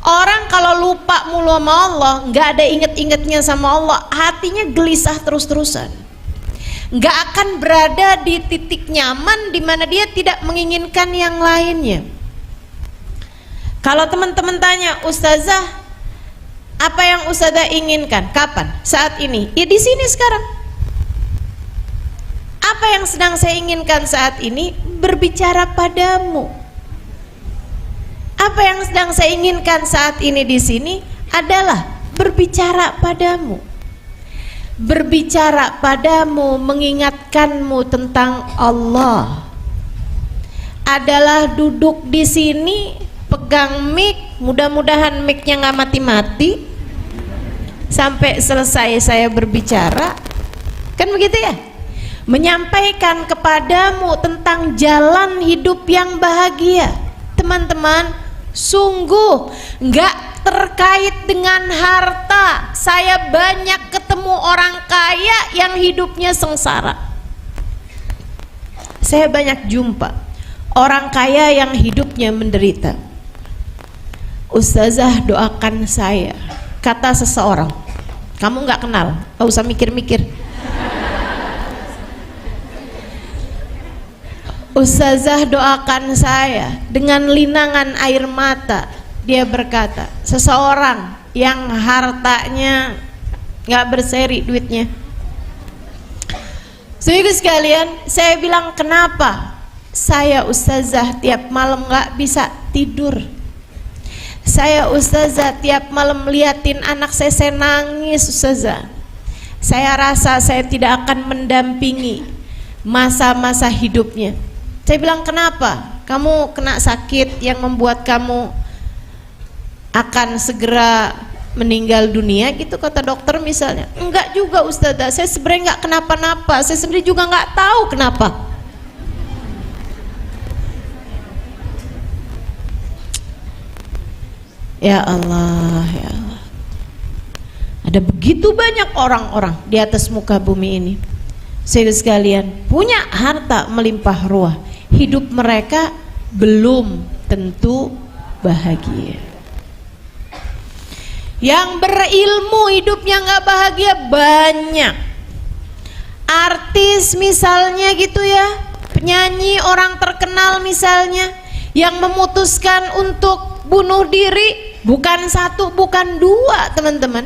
Orang kalau lupa mulu sama Allah, nggak ada inget-ingetnya sama Allah, hatinya gelisah terus-terusan, nggak akan berada di titik nyaman di mana dia tidak menginginkan yang lainnya. Kalau teman-teman tanya, Ustazah, apa yang Ustazah inginkan? Kapan? Saat ini? Ya di sini sekarang. Apa yang sedang saya inginkan saat ini? Berbicara padamu. Apa yang sedang saya inginkan saat ini di sini adalah berbicara padamu. Berbicara padamu, mengingatkanmu tentang Allah. Adalah duduk di sini, pegang mic, mudah-mudahan mic-nya nggak mati-mati sampai selesai saya berbicara, kan begitu ya? Menyampaikan kepadamu tentang jalan hidup yang bahagia. Teman-teman, sungguh nggak terkait dengan harta. Saya banyak ketemu orang kaya yang hidupnya sengsara. Saya banyak jumpa orang kaya yang hidupnya menderita. Ustazah, doakan saya, kata seseorang. Kamu nggak kenal, nggak usah mikir-mikir. Ustazah, doakan saya. Dengan linangan air mata dia berkata, seseorang yang hartanya nggak berseri duitnya. Saudara sekalian, saya bilang, kenapa? Saya Ustazah tiap malam nggak bisa tidur. Saya Ustazah tiap malam liatin anak saya nangis. Ustazah, saya rasa saya tidak akan mendampingi masa-masa hidupnya. Saya bilang, kenapa? Kamu kena sakit yang membuat kamu akan segera meninggal dunia gitu, kata dokter misalnya. Enggak juga Ustazah, saya sebenarnya nggak kenapa-napa, saya sendiri juga nggak tahu kenapa. Ya Allah, ya Allah, ada begitu banyak orang-orang di atas muka bumi ini, saudara sekalian, punya harta melimpah ruah, hidup mereka belum tentu bahagia. Yang berilmu hidupnya nggak bahagia banyak. Artis misalnya gitu ya, penyanyi, orang terkenal misalnya, yang memutuskan untuk bunuh diri, bukan satu, bukan dua, teman-teman.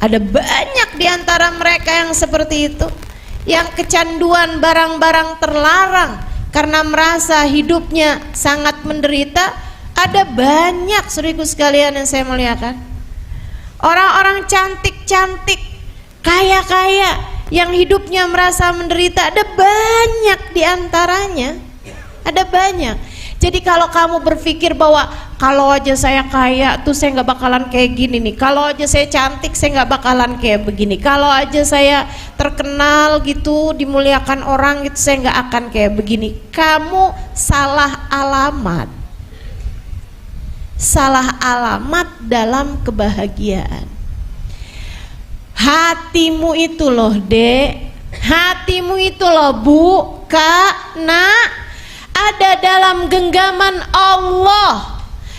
Ada banyak di antara mereka yang seperti itu, yang kecanduan barang-barang terlarang karena merasa hidupnya sangat menderita. Ada banyak, saudaraku sekalian yang saya muliakan, orang-orang cantik-cantik, kaya-kaya yang hidupnya merasa menderita. Ada banyak di antaranya, ada banyak. Jadi kalau kamu berpikir bahwa kalau aja saya kaya tuh saya nggak bakalan kayak gini nih, kalau aja saya cantik saya nggak bakalan kayak begini, kalau aja saya terkenal gitu, dimuliakan orang gitu, saya nggak akan kayak begini. Kamu salah alamat, salah alamat dalam kebahagiaan. Hatimu itu loh dek, hatimu itu loh bu, kak, nak, ada dalam genggaman Allah.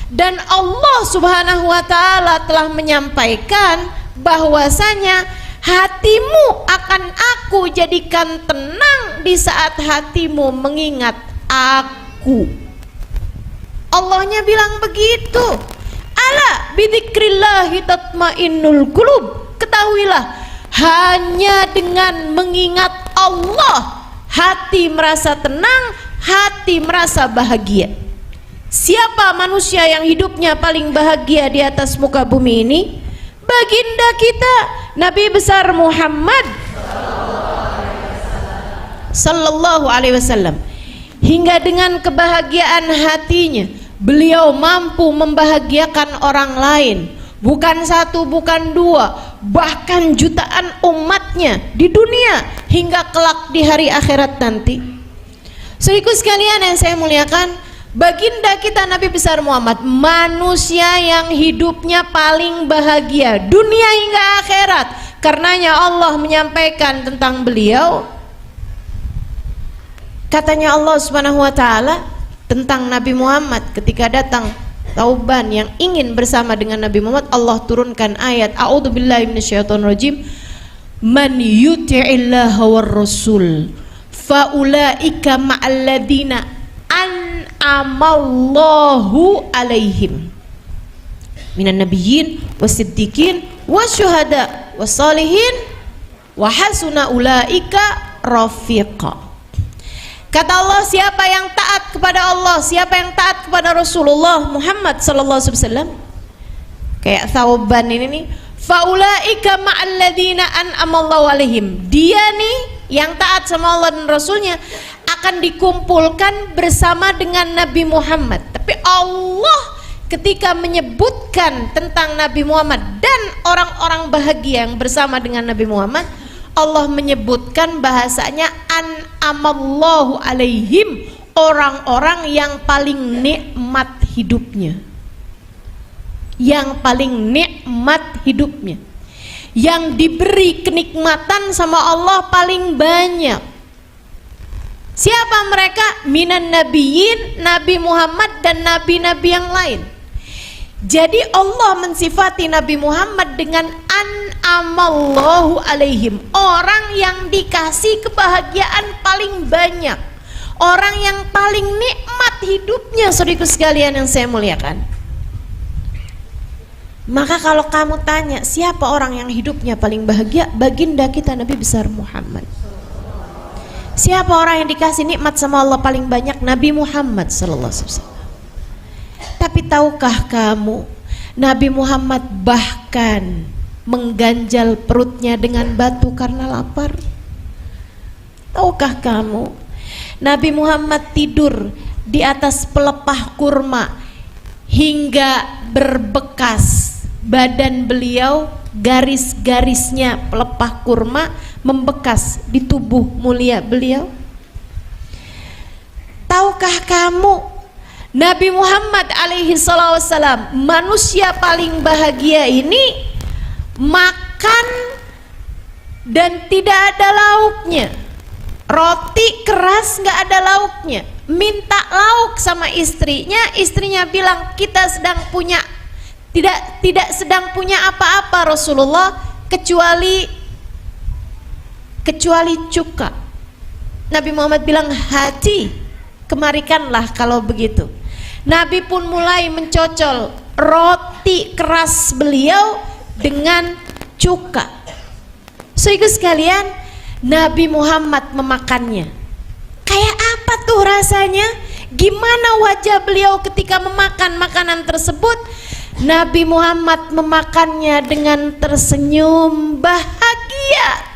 Dan Allah subhanahu wa ta'ala telah menyampaikan bahwasanya hatimu akan aku jadikan tenang di saat hatimu mengingat aku. Allahnya bilang begitu. Ala bidzikrillahi tatmainnul qulub. Ketahuilah, hanya dengan mengingat Allah hati merasa tenang, hati merasa bahagia. Siapa manusia yang hidupnya paling bahagia di atas muka bumi ini? Baginda kita Nabi besar Muhammad sallallahu alaihi wasallam. Hingga dengan kebahagiaan hatinya beliau mampu membahagiakan orang lain, bukan satu, bukan dua, bahkan jutaan umatnya di dunia hingga kelak di hari akhirat nanti. Saudaraku sekalian yang saya muliakan, baginda kita Nabi besar Muhammad, manusia yang hidupnya paling bahagia dunia hingga akhirat. Karenanya Allah menyampaikan tentang beliau, katanya Allah subhanahu wa ta'ala tentang Nabi Muhammad ketika datang Thauban yang ingin bersama dengan Nabi Muhammad, Allah turunkan ayat a'udzubillahi minasyaitonirrajim, man yuti'illaha war rasul faulaika ma'alladzina an'amallahu alaihim minan nabiyyin wasiddiqin wasyuhada wassalihin wa hasuna ulaika rafiqa. Kata Allah, siapa yang taat kepada Allah, siapa yang taat kepada Rasulullah Muhammad sallallahu alaihi wasallam, kayak Thauban ini nih, faulaika ma'alladzina an'amallahu alaihim, dia nih yang taat sama Allah dan Rasulnya akan dikumpulkan bersama dengan Nabi Muhammad. Tapi Allah ketika menyebutkan tentang Nabi Muhammad dan orang-orang bahagia yang bersama dengan Nabi Muhammad, Allah menyebutkan bahasanya an'amallahu alaihim, orang-orang yang paling nikmat hidupnya, yang paling nikmat hidupnya, yang diberi kenikmatan sama Allah paling banyak. Siapa mereka? Minan nabiyyin, Nabi Muhammad dan nabi-nabi yang lain. Jadi Allah mensifati Nabi Muhammad dengan an'amallahu alaihim, orang yang dikasih kebahagiaan paling banyak, orang yang paling nikmat hidupnya. Saudaraku sekalian yang saya muliakan, maka kalau kamu tanya siapa orang yang hidupnya paling bahagia, baginda kita Nabi besar Muhammad. Siapa orang yang dikasih nikmat sama Allah paling banyak? Nabi Muhammad sallallahu alaihi wasallam. Tapi tahukah kamu, Nabi Muhammad bahkan mengganjal perutnya dengan batu karena lapar? Tahukah kamu, Nabi Muhammad tidur di atas pelepah kurma hingga berbekas badan beliau, garis-garisnya pelepah kurma membekas di tubuh mulia beliau? Tahukah kamu, Nabi Muhammad alaihi salam, manusia paling bahagia ini makan dan tidak ada lauknya, roti keras nggak ada lauknya, minta lauk sama istrinya, istrinya bilang kita sedang punya tidak sedang punya apa-apa Rasulullah kecuali cuka. Nabi Muhammad bilang, hati, kemarikanlah kalau begitu. Nabi pun mulai mencocol roti keras beliau dengan cuka. Saudara sekalian, Nabi Muhammad memakannya. Kayak apa tuh rasanya? Gimana wajah beliau ketika memakan makanan tersebut? Nabi Muhammad memakannya dengan tersenyum bahagia.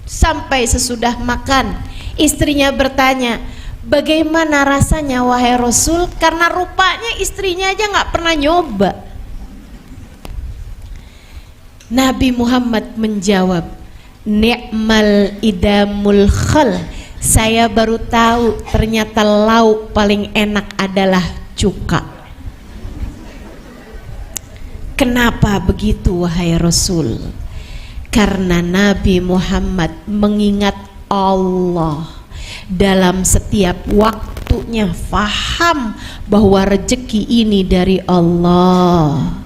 Sampai sesudah makan, istrinya bertanya, bagaimana rasanya wahai Rasul? Karena rupanya istrinya aja nggak pernah nyoba. Nabi Muhammad menjawab, ni'mal idamul khal, saya baru tahu ternyata lauk paling enak adalah cuka. Kenapa begitu wahai Rasul? Karena Nabi Muhammad mengingat Allah dalam setiap waktunya, faham bahwa rezeki ini dari Allah.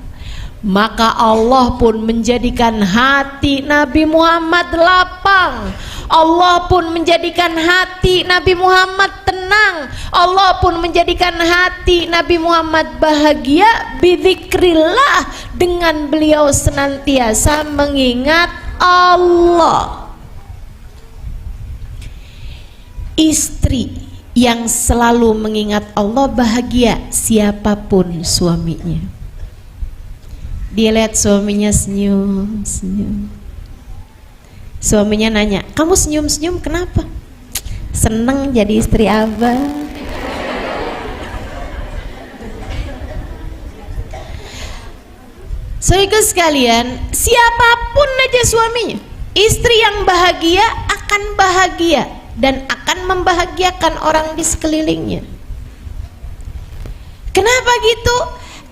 Maka Allah pun menjadikan hati Nabi Muhammad lapang, Allah pun menjadikan hati Nabi Muhammad tenang, Allah pun menjadikan hati Nabi Muhammad bahagia bidzikrillah, dengan beliau senantiasa mengingat Allah. Istri yang selalu mengingat Allah bahagia siapapun suaminya. Dia lihat suaminya senyum. Suaminya nanya, kamu senyum-senyum kenapa? Seneng jadi istri abah. Saudara sekalian, siapapun aja suaminya, istri yang bahagia akan bahagia dan akan membahagiakan orang di sekelilingnya. Kenapa gitu?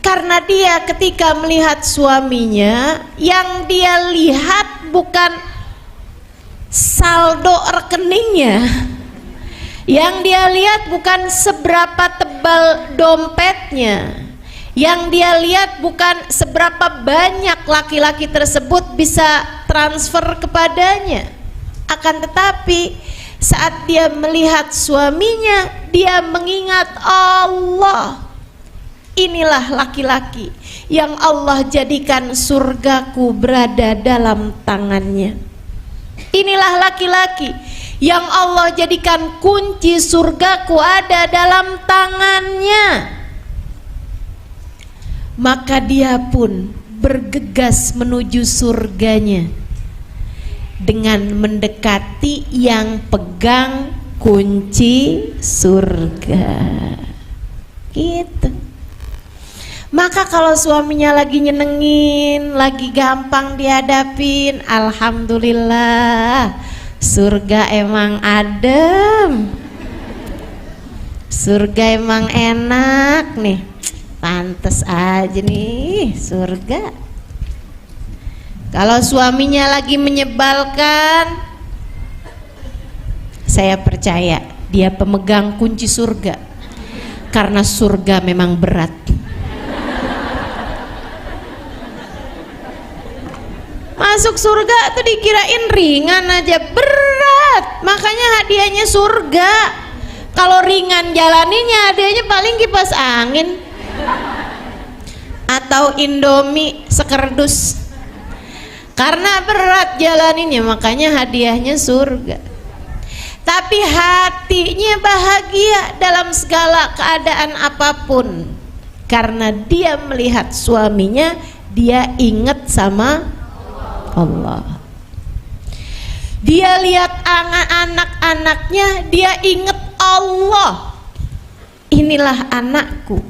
Karena dia ketika melihat suaminya, yang dia lihat bukan saldo rekeningnya, yang dia lihat bukan seberapa tebal dompetnya, Yang dia lihat bukan seberapa banyak laki-laki tersebut bisa transfer kepadanya, akan tetapi saat dia melihat suaminya, dia mengingat Allah. Inilah laki-laki yang Allah jadikan surgaku berada dalam tangannya. Inilah laki-laki yang Allah jadikan kunci surgaku ada dalam tangannya. Maka dia pun bergegas menuju surganya dengan mendekati yang pegang kunci surga. Gitu. Maka kalau suaminya lagi nyenengin, lagi gampang dihadapin, alhamdulillah, surga emang adem, surga emang enak nih, pantes aja nih surga. Kalau suaminya lagi menyebalkan, saya percaya dia pemegang kunci surga, karena surga memang berat. Masuk surga tuh dikirain ringan aja, berat. Makanya hadiahnya surga. Kalau ringan jalaninya, hadiahnya paling kipas angin atau Indomie sekerdus. Karena berat jalaninya, makanya hadiahnya surga. Tapi hatinya bahagia dalam segala keadaan apapun, karena dia melihat suaminya, dia ingat sama Allah. Dia lihat anak-anaknya, dia ingat Allah. Inilah anakku.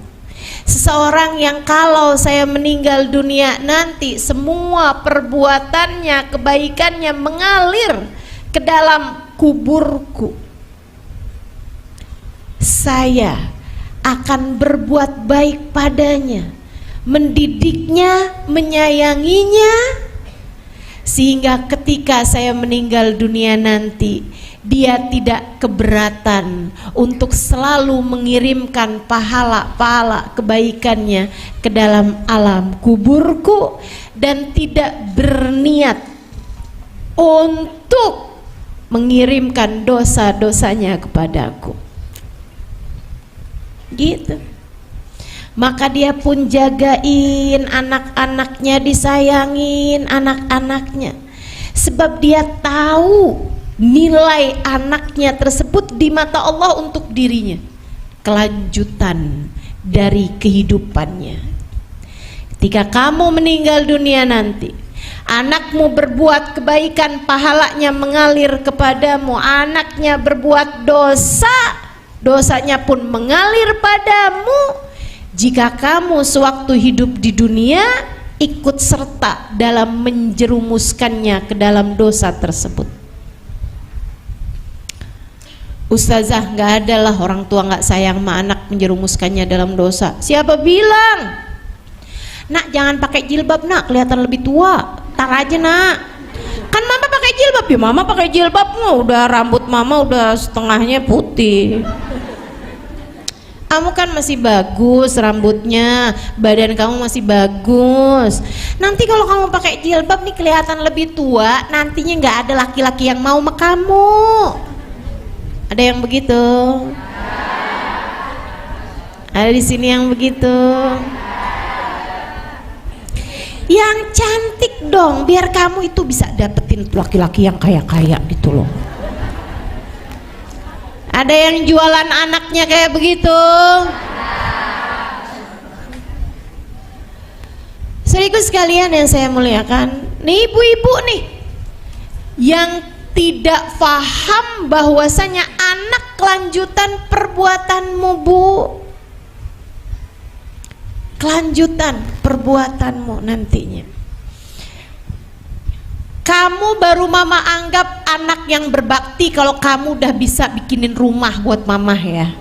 Seseorang yang kalau saya meninggal dunia nanti, semua perbuatannya, kebaikannya mengalir ke dalam kuburku. Saya akan berbuat baik padanya, mendidiknya, menyayanginya, sehingga ketika saya meninggal dunia nanti, dia tidak keberatan untuk selalu mengirimkan pahala-pahala kebaikannya ke dalam alam kuburku, dan tidak berniat untuk mengirimkan dosa-dosanya kepadaku. Gitu. Maka dia pun jagain anak-anaknya, disayangin anak-anaknya, sebab dia tahu nilai anaknya tersebut di mata Allah untuk dirinya, kelanjutan dari kehidupannya. Ketika kamu meninggal dunia nanti, anakmu berbuat kebaikan, pahalanya mengalir kepadamu. Anaknya berbuat dosa, dosanya pun mengalir padamu. Jika kamu sewaktu hidup di dunia ikut serta dalam menjerumuskannya ke dalam dosa tersebut. Ustazah, nggak ada lah orang tua nggak sayang sama anak menjerumuskannya dalam dosa. Siapa bilang? Nak, jangan pakai jilbab nak, kelihatan lebih tua. Tar aja nak. Kan mama pakai jilbab ya, mama pakai jilbab udah rambut mama udah setengahnya putih. Kamu kan masih bagus rambutnya, badan kamu masih bagus. Nanti kalau kamu pakai jilbab nih kelihatan lebih tua, nantinya nggak ada laki-laki yang mau sama kamu. Ada yang begitu? Ada di sini yang begitu? Yang cantik dong, biar kamu itu bisa dapetin laki-laki yang kaya-kaya gitu loh. Ada yang jualan anaknya kayak begitu? Saudaraku sekalian yang saya muliakan, nih ibu-ibu nih yang tidak paham bahwasanya anak kelanjutan perbuatanmu, Bu. Kelanjutan perbuatanmu nantinya. Kamu baru mama anggap anak yang berbakti kalau kamu udah bisa bikinin rumah buat mama ya.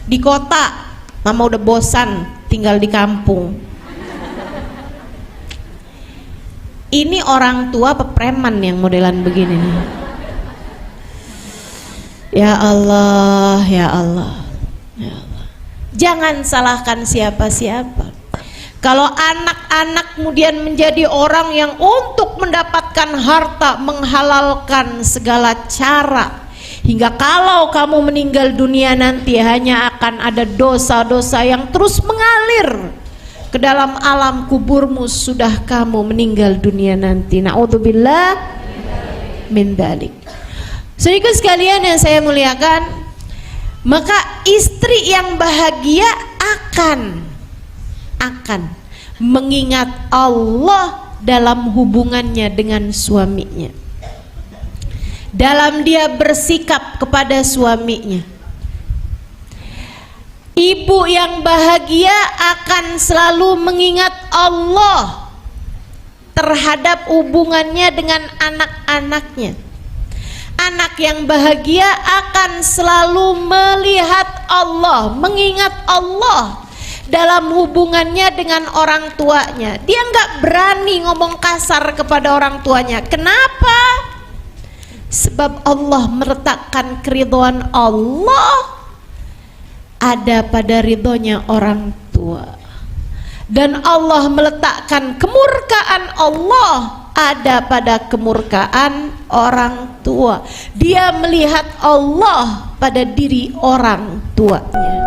Di kota, mama udah bosan tinggal di kampung. Ini orang tua pepreman yang modelan begini nih. Ya Allah, ya Allah, ya Allah. Jangan salahkan siapa-siapa. Kalau anak-anak kemudian menjadi orang yang untuk mendapatkan harta menghalalkan segala cara, hingga kalau kamu meninggal dunia nanti hanya akan ada dosa-dosa yang terus mengalir ke dalam alam kuburmu sudah kamu meninggal dunia nanti. Na'udzubillah min dzalik. Saudara sekalian yang saya muliakan, maka istri yang bahagia akan mengingat Allah dalam hubungannya dengan suaminya, dalam dia bersikap kepada suaminya. Ibu yang bahagia akan selalu mengingat Allah terhadap hubungannya dengan anak-anaknya. Anak yang bahagia akan selalu melihat Allah, mengingat Allah dalam hubungannya dengan orang tuanya. Dia nggak berani ngomong kasar kepada orang tuanya. Kenapa? Sebab Allah meletakkan keridhaan Allah ada pada ridhonya orang tua, dan Allah meletakkan kemurkaan Allah ada pada kemurkaan orang tua. Dia melihat Allah pada diri orang tuanya.